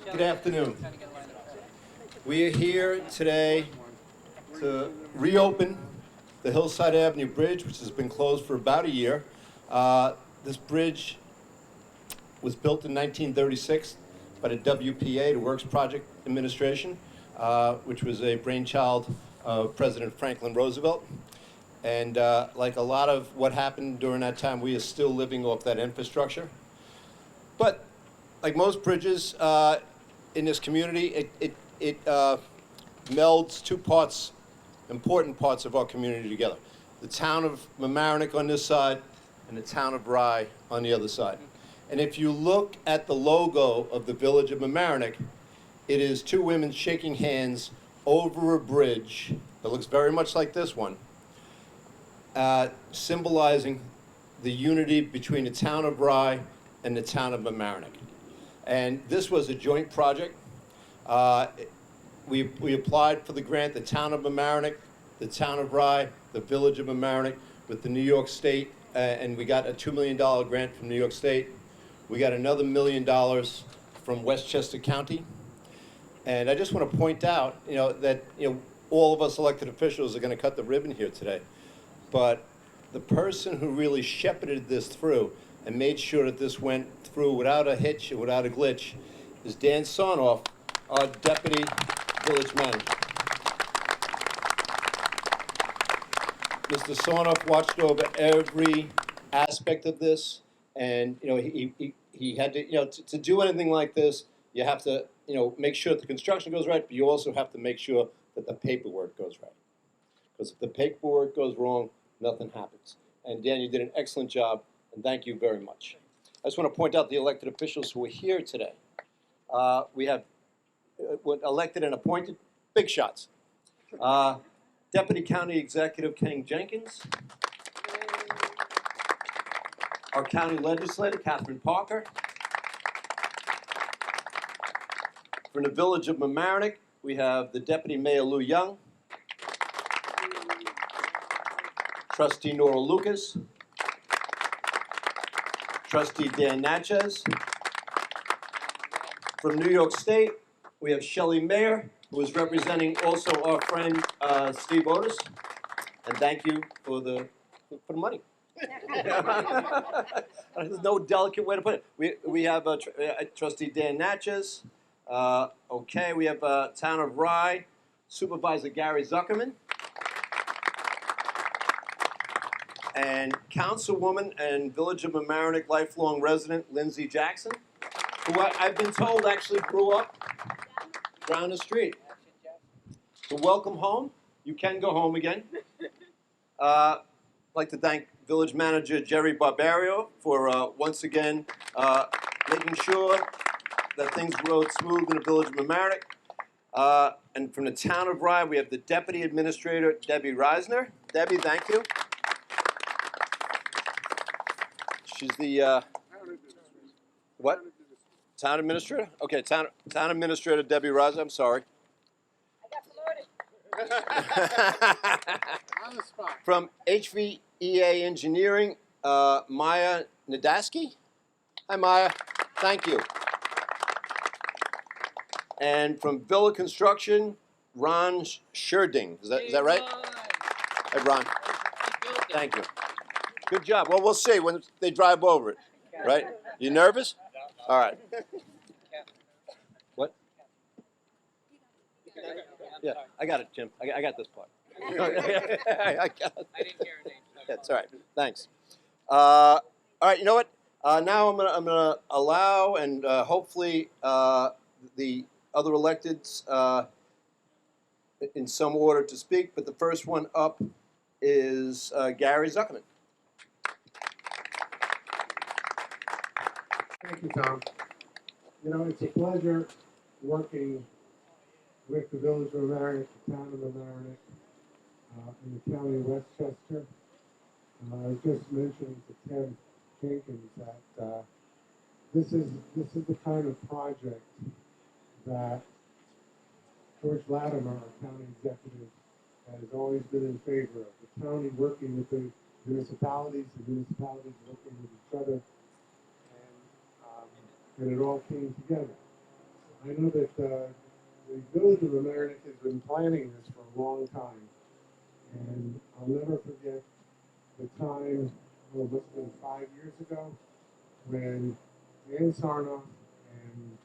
Good afternoon. We are here today to reopen the Hillside Avenue Bridge, which has been closed for about a year. This bridge was built in 1936 by the WPA, the Works Project Administration, which was a brainchild of President Franklin Roosevelt. And like a lot of what happened during that time, we are still living off that infrastructure. But like most bridges in this community, it melds two parts, important parts of our community together. The town of Mamaroneck on this side and the town of Rye on the other side. And if you look at the logo of the village of Mamaroneck, it is two women shaking hands over a bridge that looks very much like this one, symbolizing the unity between the town of Rye and the town of Mamaroneck. And this was a joint project. We applied for the grant, the town of Mamaroneck, the town of Rye, the village of Mamaroneck, with the New York State, and we got a $2 million grant from New York State. We got another $1 million from Westchester County. And I just want to point out, that, all of us elected officials are going to cut the ribbon here today. But the person who really shepherded this through and made sure that this went through without a hitch and without a glitch is Dan Sonoff, our deputy village manager. Mr. Sonoff watched over every aspect of this, and he had to do anything like this, you have to make sure that the construction goes right, but you also have to make sure that the paperwork goes right. Because if the paperwork goes wrong, nothing happens. And Dan, you did an excellent job, and thank you very much. I just want to point out the elected officials who are here today. We have elected and appointed big shots. Deputy County Executive King Jenkins. Our county legislator, Catherine Parker. From the village of Mamaroneck, we have the Deputy Mayor Lou Young. Trustee Nora Lucas. Trustee Dan Natchez. From New York State, we have Shelly Mayer, who is representing also our friend Steve Otis. And thank you for the money. There's no delicate way to put it. We have Trustee Dan Natchez. Okay, we have Town of Rye, Supervisor Gary Zuckerman. And Councilwoman and Village of Mamaroneck lifelong resident Lindsay Jackson, who I've been told actually grew up down the street. So welcome home. You can go home again. I'd like to thank Village Manager Jerry Barbario for once again making sure that things rode smooth in the Village of Mamaroneck. And from the town of Rye, we have the Deputy Administrator Debbie Reisner. Debbie, thank you. She's the, what? Town Administrator? Okay, Town Administrator Debbie Reisner, I'm sorry. I got promoted. On the spot. From HVEA Engineering, Maya Nadaski. Hi, Maya. Thank you. And from Villa Construction, Ron Scherding. Is that right? Hey, Ron. Thank you. Good job. Well, we'll see when they drive over it, right? You nervous? All right. What? Yeah, I got it, Jim. I got this part. I got it. I didn't hear her name. That's all right. Thanks. All right. You know what? Now I'm gonna allow and hopefully the other electeds in some order to speak. But the first one up is Gary Zuckerman. Thank you, Tom. It's a pleasure working with the Village of Mamaroneck, the town of Mamaroneck, and the county of Westchester. I just mentioned to Tim Jenkins that this is the kind of project that George Latimer, our county executive, has always been in favor of. The county working with the municipalities working with each other, and it all came together. I know that the village of Amerenik has been planning this for a long time. And I'll never forget the time, well, it must have been 5 years ago, when Dan Sarnoff and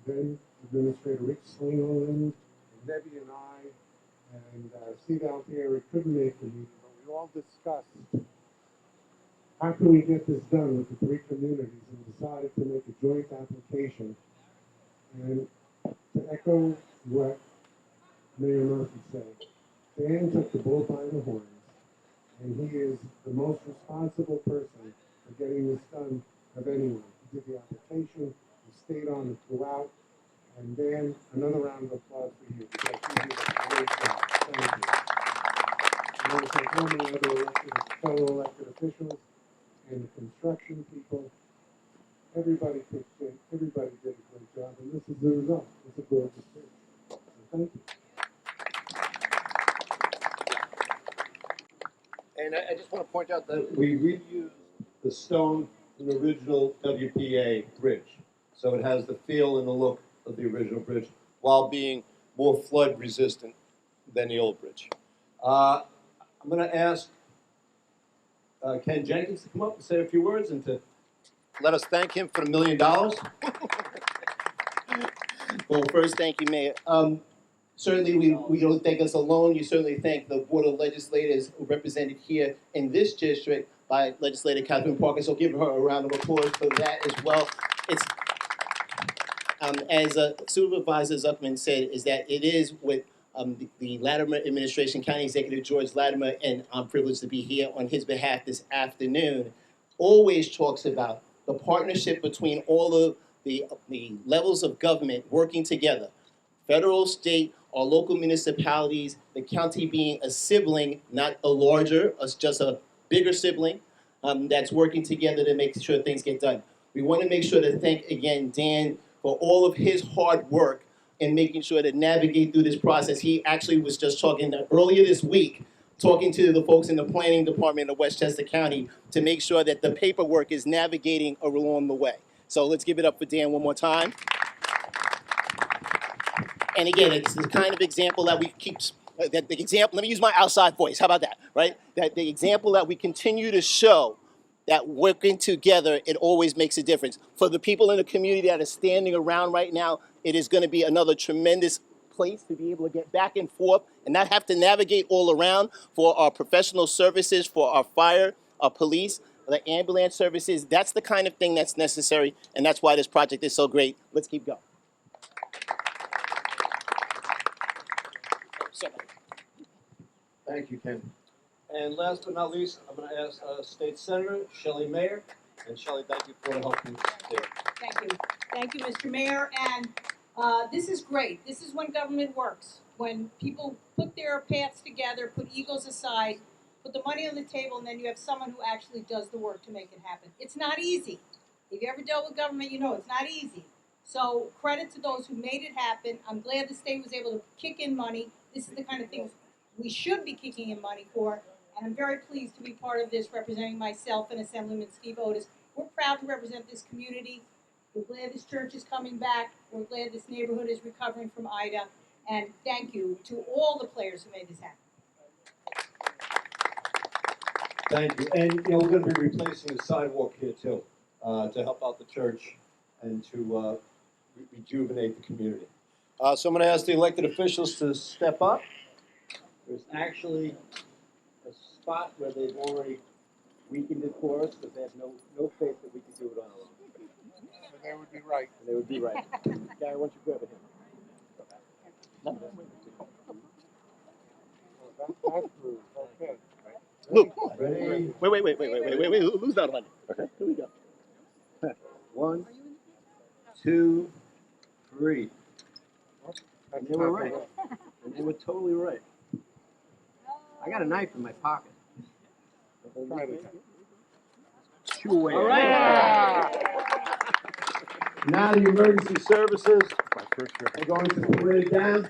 then Administrator Rich Slingerland and Debbie and I and Steve Altieri couldn't make the meeting, but we all discussed how can we get this done with the three communities and decided to make a joint application. And to echo what Mayor Murphy said, Dan took the bull by the horns, and he is the most responsible person for getting this done of anyone. He did the application, he stayed on it throughout, and Dan, another round of applause for you, because you did a great job. Thank you. I want to thank all my other fellow elected officials and the construction people. Everybody pitched in, everybody did a great job, and this is the result. It's a gorgeous bridge. So thank you. And I just want to point out that we reused the stone in the original WPA bridge. So it has the feel and the look of the original bridge while being more flood resistant than the old bridge. I'm going to ask Ken Jenkins to come up and say a few words and to let us thank him for the $1 million. Well, first, thank you, Mayor. Certainly, we don't thank us alone. You certainly thank the Board of Legislators represented here in this district by Legislator Catherine Parker. So give her a round of applause for that as well. It's as Supervisor Zuckman said, is that it is with the Latimer administration, County Executive George Latimer, and I'm privileged to be here on his behalf this afternoon, always talks about the partnership between all of the levels of government working together. Federal, state, or local municipalities, the county being a sibling, not a larger, just a bigger sibling that's working together to make sure things get done. We want to make sure to thank again Dan for all of his hard work in making sure to navigate through this process. He actually was just talking earlier this week, talking to the folks in the planning department of Westchester County to make sure that the paperwork is navigating along the way. So let's give it up for Dan one more time. And again, it's the kind of example that we keep, that the example, let me use my outside voice, how about that, right? That the example that we continue to show that working together, it always makes a difference. For the people in the community that are standing around right now, it is going to be another tremendous place to be able to get back and forth and not have to navigate all around for our professional services, for our fire, our police, the ambulance services. That's the kind of thing that's necessary, and that's why this project is so great. Let's keep going. Thank you, Ken. And last but not least, I'm going to ask State Senator Shelly Mayer. And Shelly, thank you for helping today. Thank you. Thank you, Mr. Mayor. And this is great. This is when government works. When people put their paths together, put egos aside, put the money on the table, and then you have someone who actually does the work to make it happen. It's not easy. If you ever dealt with government, you know it's not easy. So credit to those who made it happen. I'm glad the state was able to kick in money. This is the kind of things we should be kicking in money for. And I'm very pleased to be part of this, representing myself and Assemblyman Steve Otis. We're proud to represent this community. We're glad this church is coming back. We're glad this neighborhood is recovering from Ida. And thank you to all the players who made this happen. Thank you. And you know, we're going to be replacing the sidewalk here too, to help out the church and to rejuvenate the community. So I'm going to ask the elected officials to step up. There's actually a spot where they've already weakened it for us because they have no faith that we can do it on our own. And they would be right. And they would be right. Gary, why don't you grab a hand? That's true. Okay. Luke, Ready? wait, lose that one. Okay, here we go. 1, 2, 3. And they were right. And they were totally right. I got a knife in my pocket. Chew away. All right. Now the emergency services are going to parade down.